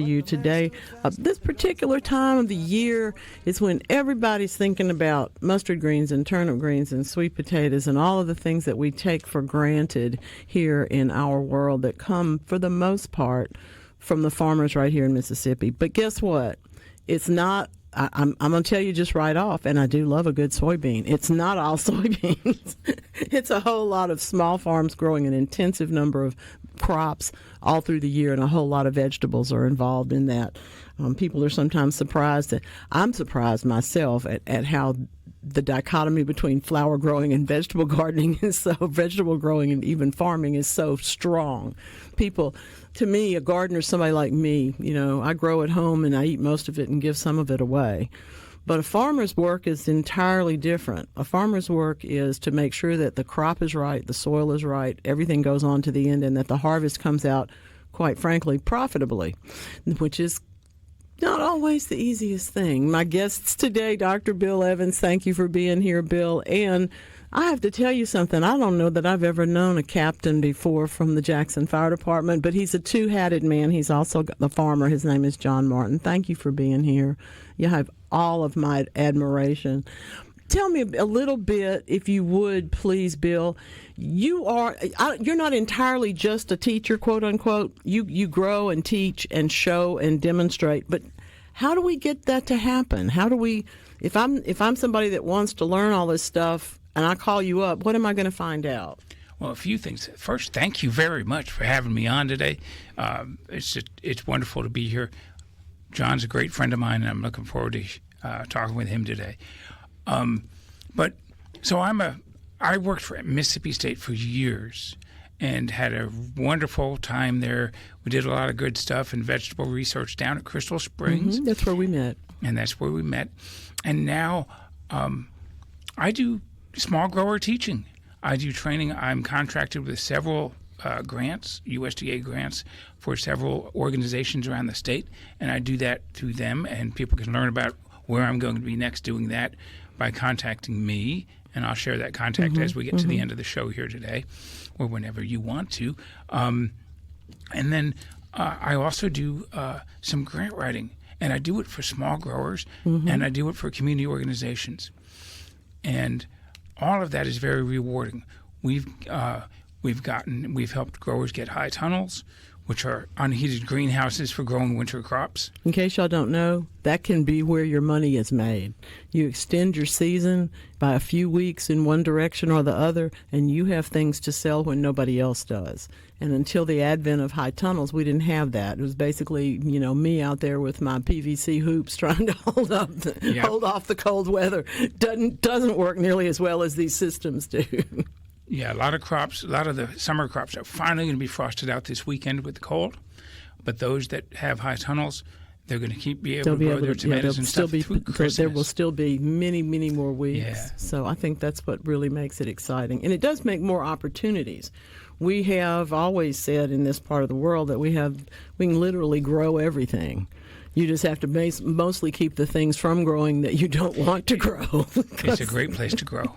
You today. This particular time of the year is when everybody's thinking about mustard greens and turnip greens and sweet potatoes and all of the things that we take for granted here in our world that come, for the most part, from the farmers right here in Mississippi. But guess what? It's not. I'm going to tell you just right off, and I do love a good soybean. It's not all soybeans. It's a whole lot of small farms growing an intensive number of crops all through the year, and a whole lot of vegetables are involved in that. People are sometimes surprised. I'm surprised myself at how the dichotomy between flower growing and vegetable gardening is so, vegetable growing and even farming is so strong. People, to me, a gardener is somebody like me. You know, I grow at home and I eat most of it and give some of it away. But a farmer's work is entirely different. A farmer's work is to make sure that the crop is right, the soil is right, everything goes on to the end, and that the harvest comes out, quite frankly, profitably, which is not always the easiest thing. My guests today, Dr. Bill Evans, thank you for being here, Bill. And I have to tell you something. I don't know that I've ever known a captain before from the Jackson Fire Department, but he's a two-hatted man. He's also the farmer. His name is John Martin. Thank you for being here. You have all of my admiration. Tell me a little bit, if you would, please, Bill. You're not entirely just a teacher, quote unquote. You grow and teach and show and demonstrate. But how do we get that to happen? How do we? If I'm somebody that wants to learn all this stuff and I call you up, what am I going to find out? Well, a few things. First, thank you very much for having me on today. It's wonderful to be here. John's a great friend of mine, and I'm looking forward to talking with him today. I worked for Mississippi State for years and had a wonderful time there. We did a lot of good stuff in vegetable research down at Crystal Springs. Mm-hmm. That's where we met. And now I do small grower teaching. I do training. I'm contracted with several grants, USDA grants, for several organizations around the state, and I do that through them, and people can learn about where I'm going to be next doing that by contacting me, and I'll share that contact as we get to the end of the show here today, or whenever you want to. And then I also do some grant writing, and I do it for small growers, and I do it for community organizations. And all of that is very rewarding. We've helped growers get high tunnels, which are unheated greenhouses for growing winter crops. In case y'all don't know, that can be where your money is made. You extend your season by a few weeks in one direction or the other, and you have things to sell when nobody else does. And until the advent of high tunnels, we didn't have that. It was basically, me out there with my PVC hoops trying to hold off the cold weather. Doesn't work nearly as well as these systems do. Yeah, a lot of the summer crops are finally going to be frosted out this weekend with the cold. But those that have high tunnels, they're going to be able to grow their tomatoes and stuff through Christmas. There will still be many, many more weeks. Yeah. So I think that's what really makes it exciting. And it does make more opportunities. We have always said in this part of the world that we can literally grow everything. You just have to mostly keep the things from growing that you don't want to grow. It's a great place to grow.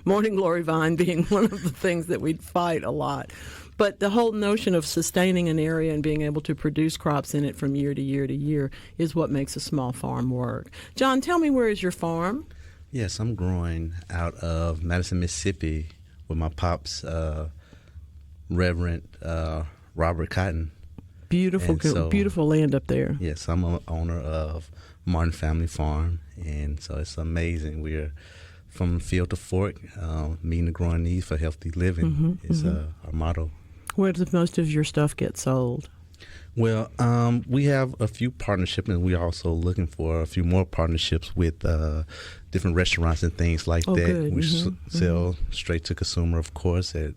Morning glory vine being one of the things that we'd fight a lot. But the whole notion of sustaining an area and being able to produce crops in it from year to year to year is what makes a small farm work. John, tell me, where is your farm? Yes, I'm growing out of Madison, Mississippi with my pops, Reverend Robert Cotton. Beautiful land up there. Yes, I'm an owner of Martin Family Farm, and so it's amazing. We're from field to fork, meeting the growing needs for healthy living is our motto. Where does most of your stuff get sold? Well, we have a few partnerships, and we're also looking for a few more partnerships with different restaurants and things like that. Good. We sell straight to consumer, of course, at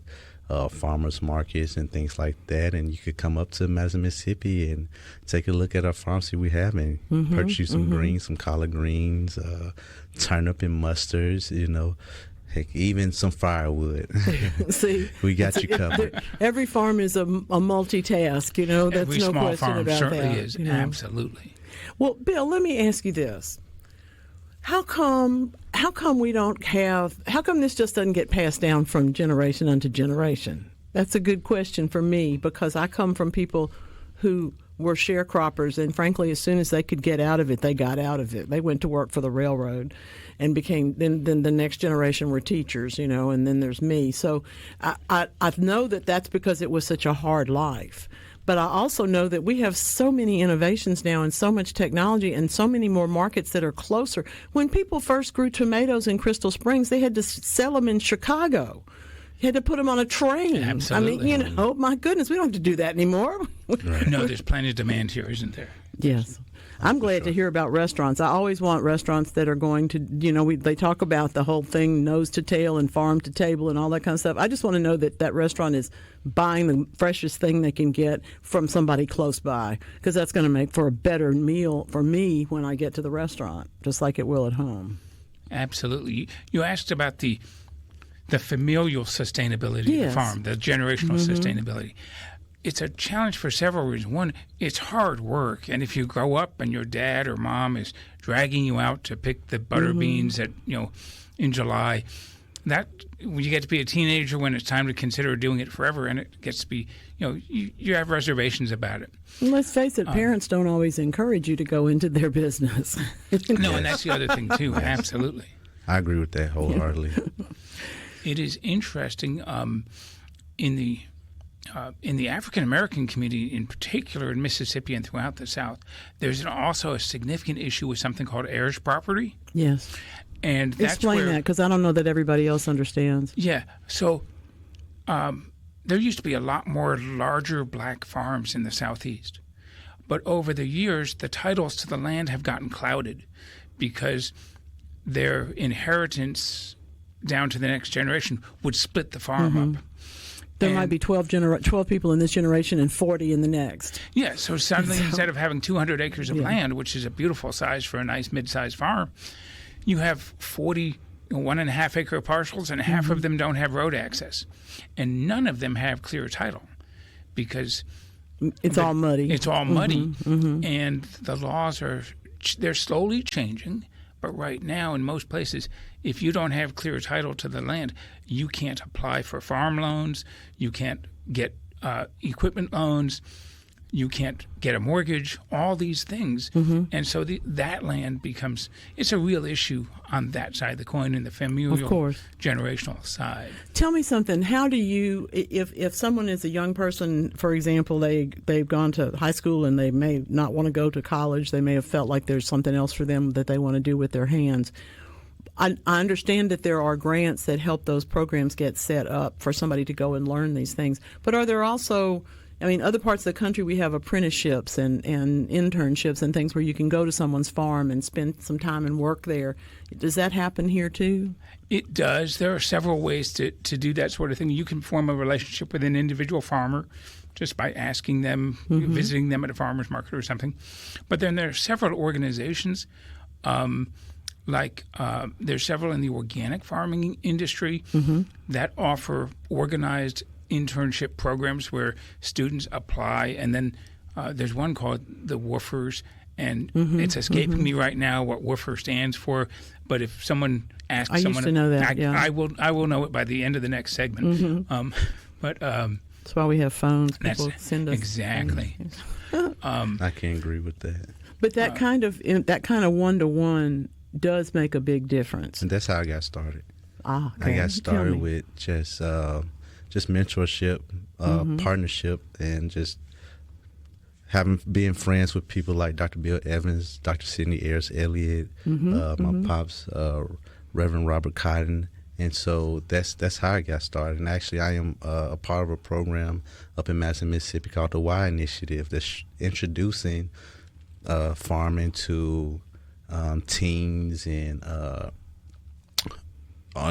farmers markets and things like that. And you could come up to Madison, Mississippi and take a look at our pharmacy we have and purchase you some greens, some collard greens, turnip and mustards, heck, even some firewood. See, we got you covered. Every farm is a multitask, that's every no small question farm about certainly that. Is, absolutely. Well, Bill, let me ask you this. How come this just doesn't get passed down from generation unto generation? That's a good question for me, because I come from people who were sharecroppers, and frankly, as soon as they could get out of it, they got out of it. They went to work for the railroad, and became then the next generation were teachers, and then there's me. So I know that's because it was such a hard life. But I also know that we have so many innovations now and so much technology and so many more markets that are closer. When people first grew tomatoes in Crystal Springs, they had to sell them in Chicago. You had to put them on a train. Absolutely. I mean, my goodness, we don't have to do that anymore. Right. No, there's plenty of demand here, isn't there? Yes. I'm glad to hear about restaurants. I always want restaurants that are going to, they talk about the whole thing, nose to tail and farm to table and all that kind of stuff. I just want to know that restaurant is buying the freshest thing they can get from somebody close by, because that's going to make for a better meal for me when I get to the restaurant, just like it will at home. Absolutely. You asked about the familial sustainability of the farm, the generational sustainability. It's a challenge for several reasons. One, it's hard work, and if you grow up and your dad or mom is dragging you out to pick the butter beans in July, that when you get to be a teenager, when it's time to consider doing it forever, and it gets to be, you have reservations about it. And let's face it, parents don't always encourage you to go into their business. No, and that's the other thing too. Absolutely, I agree with that wholeheartedly. It is interesting in the African American community, in particular in Mississippi and throughout the South, there's also a significant issue with something called heirs property. Yes. And that's Explain that, because I don't know that everybody else understands. Yeah. So there used to be a lot more larger black farms in the Southeast. But over the years, the titles to the land have gotten clouded because their inheritance down to the next generation would split the farm up. There might be 12 people in this generation and 40 in the next. Yeah, so suddenly instead of having 200 acres of land, which is a beautiful size for a nice mid-sized farm, you have 40 1.5-acre parcels, and half of them don't have road access. And none of them have clear title because it's all muddy. It's all muddy, and the laws they're slowly changing. But right now, in most places, if you don't have clear title to the land, you can't apply for farm loans, you can't get equipment loans, you can't get a mortgage, all these things. And so that land becomes, it's a real issue on that side of the coin, in the familial, generational side. Tell me something. How do you, if someone is a young person, for example, they've gone to high school and they may not want to go to college, they may have felt like there's something else for them that they want to do with their hands. I understand that there are grants that help those programs get set up for somebody to go and learn these things. But are there also, other parts of the country, we have apprenticeships and internships and things where you can go to someone's farm and spend some time and work there. Does that happen here too? It does. There are several ways to do that sort of thing. You can form a relationship with an individual farmer just by asking them, visiting them at a farmer's market or something. But then there are several organizations, there's several in the organic farming industry that offer organized internship programs where students apply, and then there's one called the Woofers, and it's escaping me right now what Woofer stands for. But if someone asks used to know that. I will know it by the end of the next segment. That's why we have phones. People send us exactly. I can't agree with that. But that kind of one-to-one does make a big difference. And that's how I got started. Okay. I got started with just mentorship, partnership, and just being friends with people like Dr. Bill Evans, Dr. Sidney Ayers Elliott, my pops, Reverend Robert Cotton. And so that's how I got started. And actually, I am a part of a program up in Madison, Mississippi called the Y Initiative that's introducing farming to teens and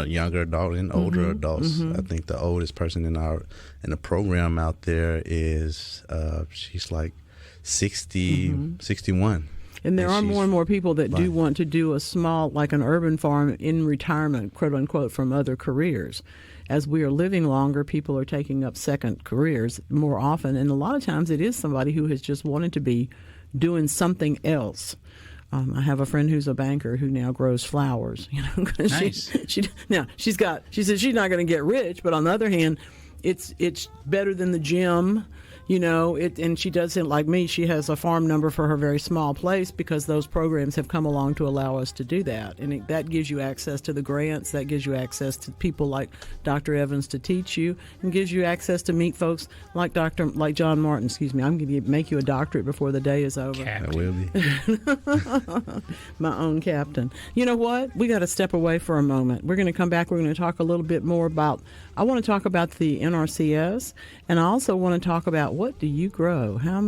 younger adults and older adults. I think the oldest person in the program out there is she's like 60, 61. And there are more and more people that do want to do a small, like an urban farm in retirement, quote unquote, from other careers. As we are living longer, people are taking up second careers more often. And a lot of times it is somebody who has just wanted to be doing something else. I have a friend who's a banker who now grows flowers. Nice. She says she's not going to get rich, but on the other hand, it's better than the gym. And she doesn't, like me, she has a farm number for her very small place because those programs have come along to allow us to do that. And that gives you access to the grants, that gives you access to people like Dr. Evans to teach you, and gives you access to meet folks like John Martin. Excuse me, I'm going to make you a doctorate before the day is over. Capt. That will be. My own captain. You know what? We got to step away for a moment. We're going to come back. We're going to talk a little bit more about, I want to talk about the NRCS, and I also want to talk about what do you grow? How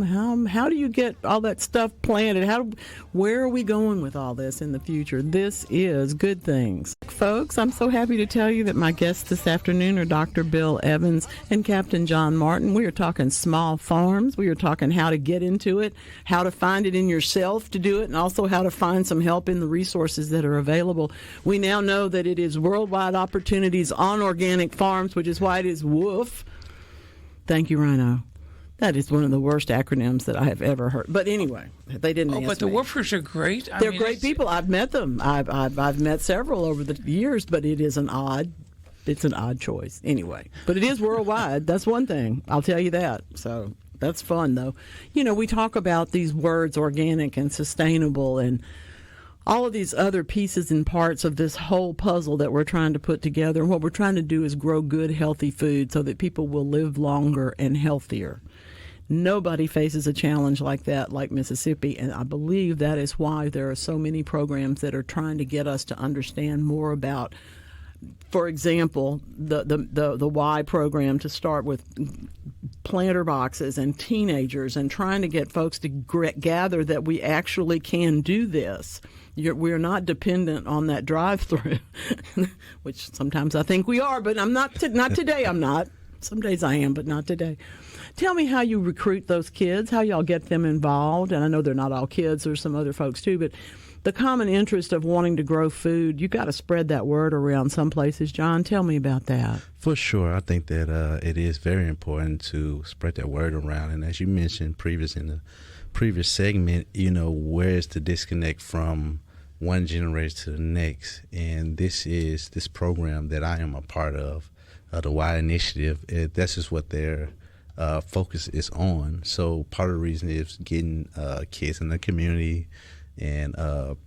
do you get all that stuff planted? Where are we going with all this in the future? This is Good Things. Folks, I'm so happy to tell you that my guests this afternoon are Dr. Bill Evans and Captain John Martin. We are talking small farms. We are talking how to get into it, how to find it in yourself to do it, and also how to find some help in the resources that are available. We now know that it is worldwide opportunities on organic farms, which is why it is WOOF. Thank you, Rhino. That is one of the worst acronyms that I have ever heard. But anyway, they didn't ask but the me. woofers are great. They're great people. I've met them. I've met several over the years, but it's an odd choice anyway. But it is worldwide. That's one thing. I'll tell you that. So that's fun, though. We talk about these words, organic and sustainable, and all of these other pieces and parts of this whole puzzle that we're trying to put together. And what we're trying to do is grow good, healthy food so that people will live longer and healthier. Nobody faces a challenge like that like Mississippi, and I believe that is why there are so many programs that are trying to get us to understand more about, for example, the Y program to start with planter boxes and teenagers, and trying to get folks to gather that we actually can do this. We're not dependent on that drive-through, which sometimes I think we are, but I'm not. Not today. I'm not. Some days I am, but not today. Tell me how you recruit those kids, how y'all get them involved. And I know they're not all kids, there's some other folks too, but the common interest of wanting to grow food, you got to spread that word around some places. John, tell me about that. For sure. I think that it is very important to spread that word around. And as you mentioned in the previous segment, where is the disconnect from one generation to the next? And this program that I am a part of, the Y Initiative, that's just what their focus is on. So part of the reason is getting kids in the community and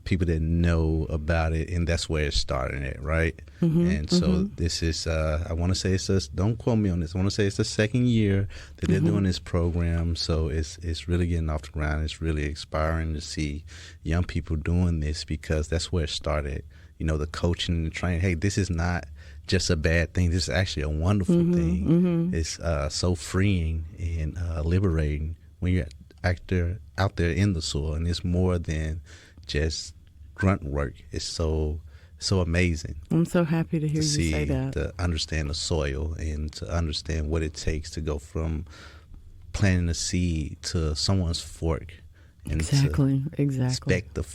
people that know about it, and that's where it's starting at, right? And so this is, I want to say don't quote me on this, I want to say it's the second year that they're doing this program, so it's really getting off the ground. It's really inspiring to see young people doing this, because that's where it started. The coaching and the training, hey, this is not just a bad thing. This is actually a wonderful thing. It's so freeing and liberating when you're out there in the soil, and it's more than just grunt work. It's so amazing. I'm so happy to hear you say that. To understand the soil and to understand what it takes to go from planting a seed to someone's fork, and exactly. Inspect the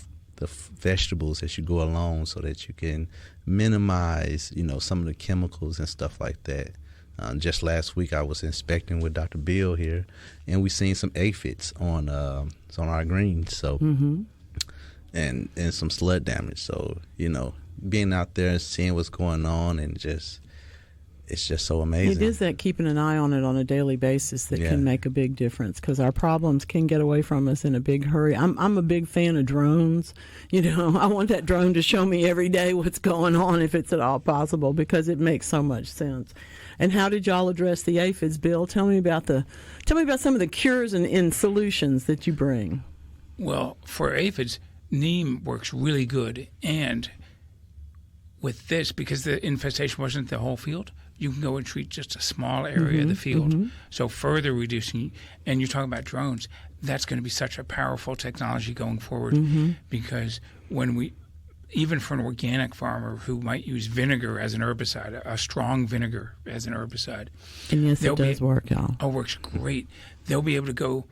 vegetables as you go along, so that you can minimize, some of the chemicals and stuff like that. Just last week, I was inspecting with Dr. Bill here, and we seen some aphids on our greens, so and some slug damage. So being out there and seeing what's going on, and it's just so amazing. It is that keeping an eye on it on a daily basis that can make a big difference, because our problems can get away from us in a big hurry. I'm a big fan of drones. I want that drone to show me every day what's going on, if it's at all possible, because it makes so much sense. And how did y'all address the aphids, Bill? Tell me about some of the cures and solutions that you bring. Well, for aphids, neem works really good, and with this, because the infestation wasn't the whole field, you can go and treat just a small area of the field. So further reducing, and you're talking about drones, that's going to be such a powerful technology going forward, because even for an organic farmer who might use vinegar as an herbicide, a strong vinegar as an herbicide. And yes, it does work, y'all. Oh, it works great. They'll be able to go,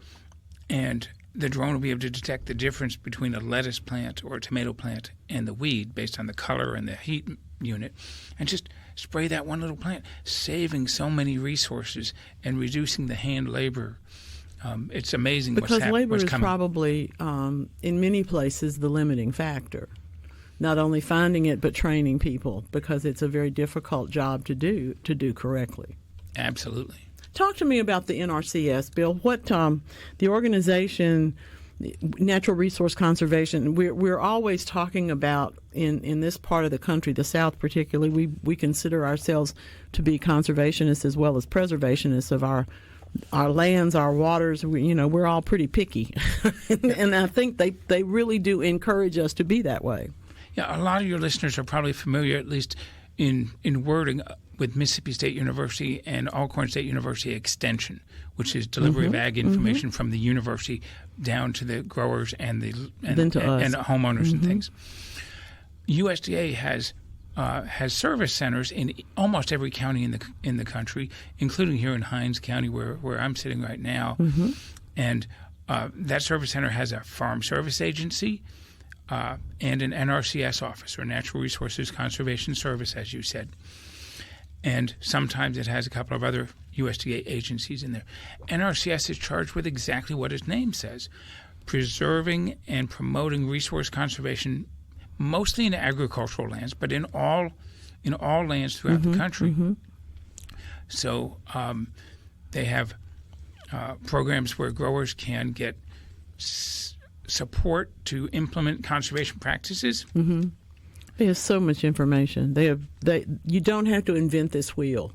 and the drone will be able to detect the difference between a lettuce plant or a tomato plant and the weed based on the color and the heat unit, and just spray that one little plant, saving so many resources and reducing the hand labor. It's amazing because labor is coming. Probably, in many places, the limiting factor. Not only finding it, but training people, because it's a very difficult job to do correctly. Absolutely. Talk to me about the NRCS, Bill. What the organization, Natural Resource Conservation, we're always talking about in this part of the country, the South particularly, we consider ourselves to be conservationists as well as preservationists of our lands, our waters. We're all pretty picky. And I think they really do encourage us to be that way. Yeah, a lot of your listeners are probably familiar, at least in wording, with Mississippi State University and Alcorn State University Extension, which is delivery of ag information from the university down to the growers and homeowners and things. USDA has service centers in almost every county in the country, including here in Hinds County, where I'm sitting right now. And that service center has a farm service agency and an NRCS office, or Natural Resources Conservation Service, as you said. And sometimes it has a couple of other USDA agencies in there. NRCS is charged with exactly what its name says, preserving and promoting resource conservation, mostly in agricultural lands, but in all lands throughout the country. So they have programs where growers can get support to implement conservation practices. There's so much information. You don't have to invent this wheel.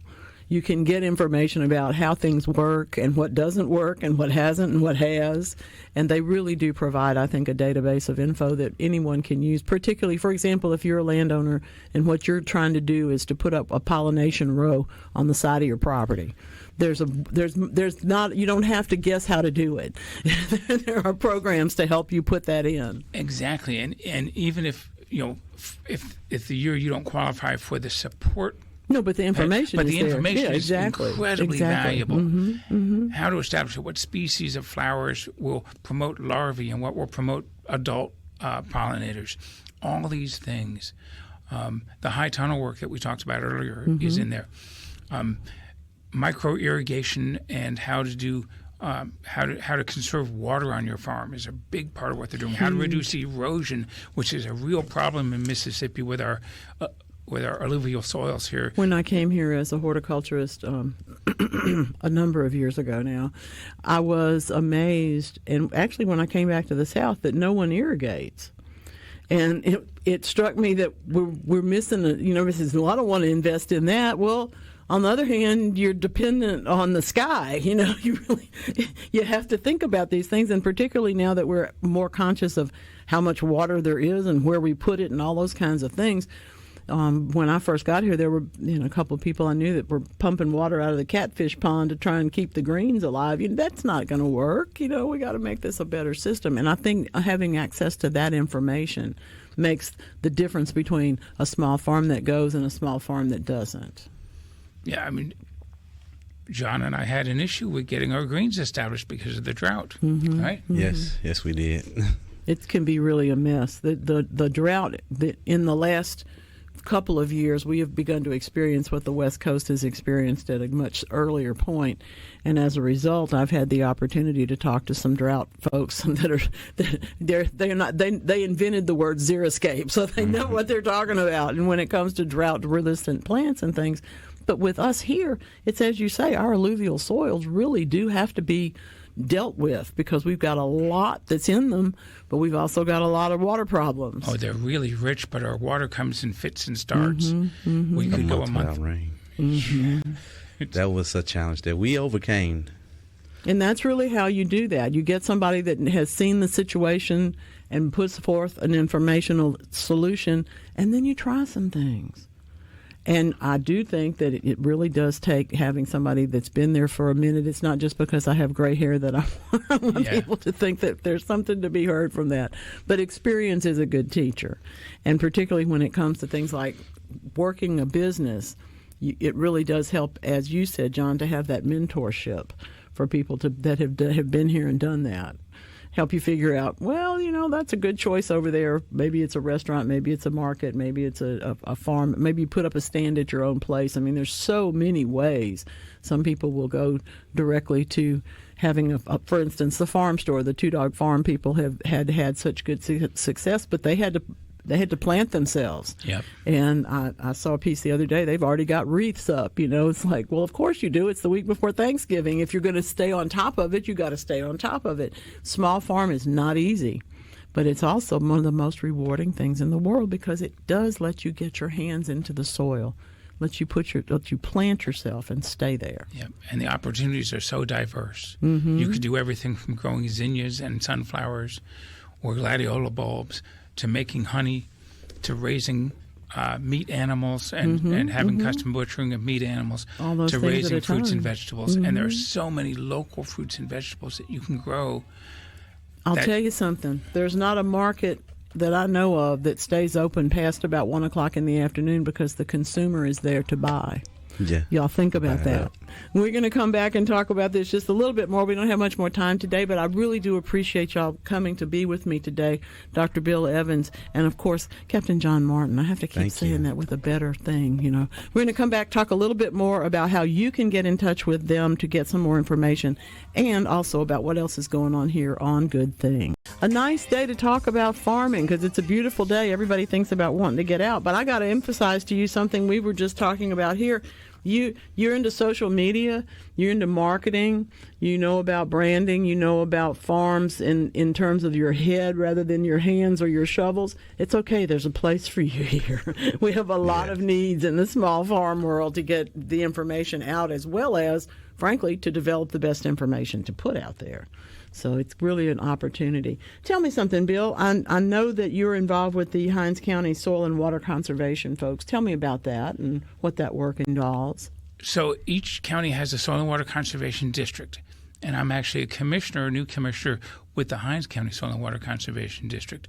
You can get information about how things work and what doesn't work and what hasn't and what has. And they really do provide, I think, a database of info that anyone can use, particularly, for example, if you're a landowner and what you're trying to do is to put up a pollination row on the side of your property. You don't have to guess how to do it. There are programs to help you put that in. Exactly. And even if the year you don't qualify for the support. No, but the information is there. But the information is exactly. incredibly valuable. How to establish what species of flowers will promote larvae and what will promote adult pollinators. All these things. The high tunnel work that we talked about earlier is in there. Micro irrigation and how to do how to conserve water on your farm is a big part of what they're doing. How to reduce erosion, which is a real problem in Mississippi with our alluvial soils here. When I came here as a horticulturist a number of years ago now, I was amazed, and actually when I came back to the South, that no one irrigates. And it struck me that we're missing well, I don't want to invest in that. Well, on the other hand, you're dependent on the sky. You have to think about these things, and particularly now that we're more conscious of how much water there is and where we put it and all those kinds of things. When I first got here, there were a couple of people I knew that were pumping water out of the catfish pond to try and keep the greens alive. That's not going to work. We got to make this a better system. And I think having access to that information makes the difference between a small farm that goes and a small farm that doesn't. Yeah, I mean, John and I had an issue with getting our greens established because of the drought, right? Yes, we did. It can be really a mess. The drought in the last couple of years, we have begun to experience what the West Coast has experienced at a much earlier point, and as a result, I've had the opportunity to talk to some drought folks they invented the word xeriscape, so they know what they're talking about. And when it comes to drought-resistant plants and things, but with us here, it's as you say, our alluvial soils really do have to be dealt with because we've got a lot that's in them, but we've also got a lot of water problems. Oh, they're really rich, but our water comes in fits and starts. We could go a month. Rain. That was a challenge that we overcame. And that's really how you do that. You get somebody that has seen the situation and puts forth an informational solution, and then you try some things. And I do think that it really does take having somebody that's been there for a minute. It's not just because I have gray hair that I want people to think that there's something to be heard from that. But experience is a good teacher. And particularly when it comes to things like working a business, it really does help, as you said, John, to have that mentorship for people that have been here and done that. Help you figure out, well, that's a good choice over there. Maybe it's a restaurant, maybe it's a market, maybe it's a farm. Maybe you put up a stand at your own place. I mean, there's so many ways. Some people will go directly to having, for instance, the farm store. The Two Dog Farm people have had such good success, but they had to plant themselves. Yep. And I saw a piece the other day. They've already got wreaths up. It's like, well, of course you do. It's the week before Thanksgiving. If you're going to stay on top of it, you got to stay on top of it. Small farm is not easy, but it's also one of the most rewarding things in the world because it does let you get your hands into the soil. Let you plant yourself and stay there. Yeah, and the opportunities are so diverse. You could do everything from growing zinnias and sunflowers or gladiola bulbs to making honey to raising meat animals and having custom butchering of meat animals to raising fruits and vegetables. And there are so many local fruits and vegetables that you can grow. I'll tell you something. There's not a market that I know of that stays open past about 1 o'clock in the afternoon because the consumer is there to buy. Yeah. Y'all think about that. We're going to come back and talk about this just a little bit more. We don't have much more time today, but I really do appreciate y'all coming to be with me today, Dr. Bill Evans, and, of course, Captain John Martin. I have to keep saying that with a better thing, We're going to come back, talk a little bit more about how you can get in touch with them to get some more information, and also about what else is going on here on Good Thing. A nice day to talk about farming because it's a beautiful day. Everybody thinks about wanting to get out, but I got to emphasize to you something we were just talking about here. You're into social media, you're into marketing, you know about branding, you know about farms in terms of your head rather than your hands or your shovels. It's okay. There's a place for you here. We have a lot of needs in the small farm world to get the information out as well as, frankly, to develop the best information to put out there. So it's really an opportunity. Tell me something, Bill. I know that you're involved with the Hinds County Soil and Water Conservation folks. Tell me about that and what that work involves. So each county has a Soil and Water Conservation District, and I'm actually a new commissioner with the Hinds County Soil and Water Conservation District.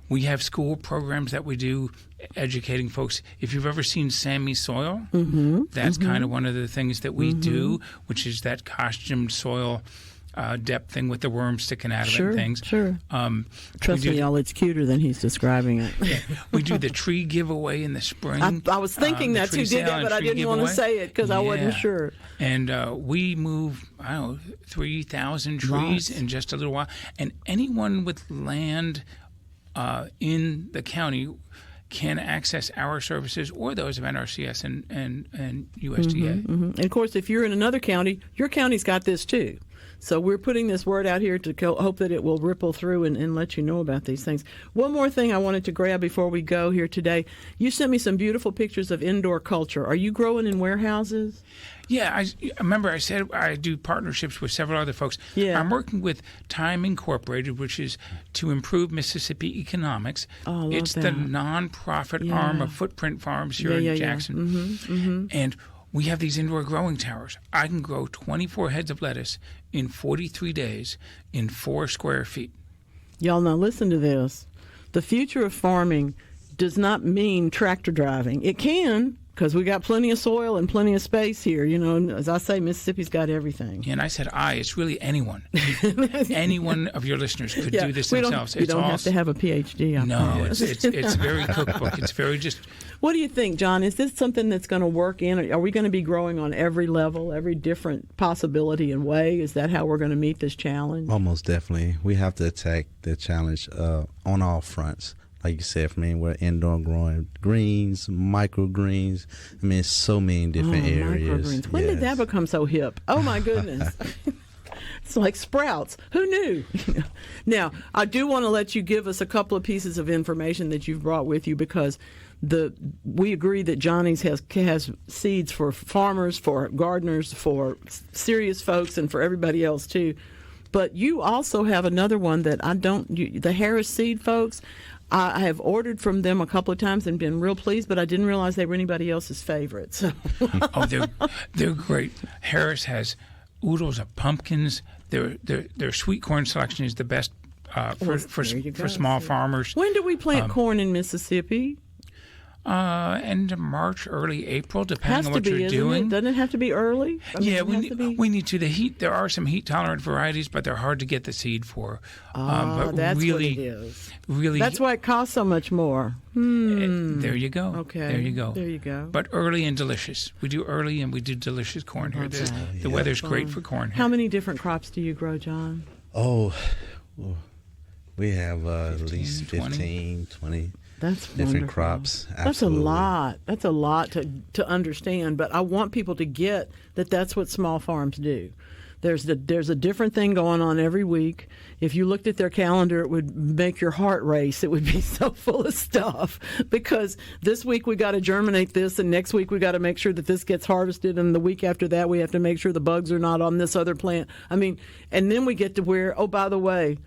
We have school programs that we do educating folks. If you've ever seen Sammy Soil, that's kind of one of the things that we do, which is that costumed soil depth thing with the worms sticking out of it and things. Sure. Trust me, y'all, it's cuter than he's describing it. Yeah. We do the tree giveaway in the spring. I was thinking that you did that, but I didn't want to say it because I wasn't sure. And we move, 3,000 trees in just a little while. And anyone with land in the county can access our services or those of NRCS and USDA. And, of course, if you're in another county, your county's got this too. So we're putting this word out here to hope that it will ripple through and let you know about these things. One more thing I wanted to grab before we go here today. You sent me some beautiful pictures of indoor culture. Are you growing in warehouses? Yeah, I remember I said I do partnerships with several other folks. Yeah. I'm working with Time Incorporated, which is to improve Mississippi economics. Oh, it's the nonprofit arm of Footprint Farms here in Jackson. And we have these indoor growing towers. I can grow 24 heads of lettuce in 43 days in 4 square feet. Y'all now listen to this. The future of farming does not mean tractor driving. It can, because we got plenty of soil and plenty of space here. As I say, Mississippi's got everything. Yeah, and I said it's really anyone. Anyone of your listeners could do this themselves. You don't have to have a PhD. It's very cookbook. It's very just... What do you think, John? Is this something that's going to work in? Are we going to be growing on every level, every different possibility and way? Is that how we're going to meet this challenge? Almost definitely. We have to attack the challenge on all fronts. Like you said, we're indoor growing greens, microgreens. It's so many different areas. Microgreens. When did that become so hip? Oh, my goodness. It's like sprouts. Who knew? Now, I do want to let you give us a couple of pieces of information that you've brought with you because we agree that Johnny's has seeds for farmers, for gardeners, for serious folks, and for everybody else too. But you also have another one that the Harris seed folks. I have ordered from them a couple of times and been real pleased, but I didn't realize they were anybody else's favorite. So. They're great. Harris has oodles of pumpkins. Their sweet corn selection is the best for small farmers. When do we plant corn in Mississippi? End of March, early April, depending on what you're doing. Doesn't it have to be early? We need to. The heat. There are some heat-tolerant varieties, but they're hard to get the seed for. But that's really, what it is. Really, that's why it costs so much more. There you go. Okay. There you go. There you go. But early and delicious. We do early and we do delicious corn here. The weather's great for corn here. How many different crops do you grow, John? We have at least 15, 20. That's different wonderful. crops. That's Absolutely. a lot. That's a lot to understand. But I want people to get that that's what small farms do. There's a different thing going on every week. If you looked at their calendar, it would make your heart race. It would be so full of stuff because this week we got to germinate this, and next week we got to make sure that this gets harvested, and the week after that we have to make sure the bugs are not on this other plant. I mean, and then we get to where, oh, by the way,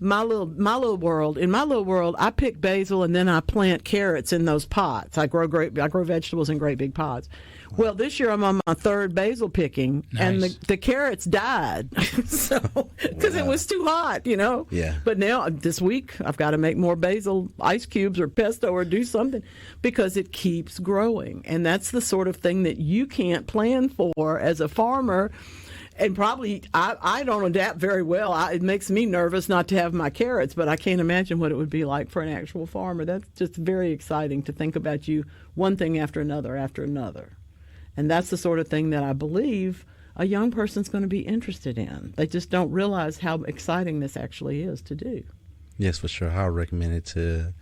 my little world. In my little world, I pick basil and then I plant carrots in those pots. I grow vegetables in great big pots. Well, this year I'm on my third basil picking, and the carrots died, so because it was too hot, Yeah. But now this week I've got to make more basil ice cubes or pesto or do something because it keeps growing, and that's the sort of thing that you can't plan for as a farmer. And probably I don't adapt very well. It makes me nervous not to have my carrots, but I can't imagine what it would be like for an actual farmer. That's just very exciting to think about you one thing after another after another. And that's the sort of thing that I believe a young person's going to be interested in. They just don't realize how exciting this actually is to do. Yes, for sure. I would recommend it to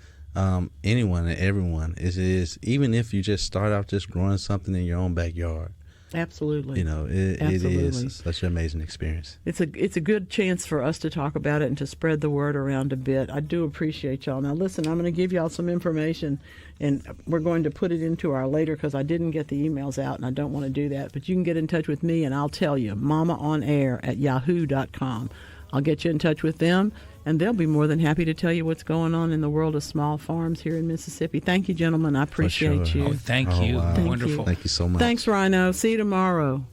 anyone and everyone. It is, even if you just start out just growing something in your own backyard. Absolutely. It is such an amazing experience. It's a good chance for us to talk about it and to spread the word around a bit. I do appreciate y'all. Now, listen, I'm going to give y'all some information, and we're going to put it into our later because I didn't get the emails out, and I don't want to do that. But you can get in touch with me, and I'll tell you, mamaonair@yahoo.com. I'll get you in touch with them, and they'll be more than happy to tell you what's going on in the world of small farms here in Mississippi. Thank you, gentlemen. I appreciate sure. you. Oh, thank you. Wow. Thank Wonderful. Thank you so much. Thanks, Rhino. See you tomorrow.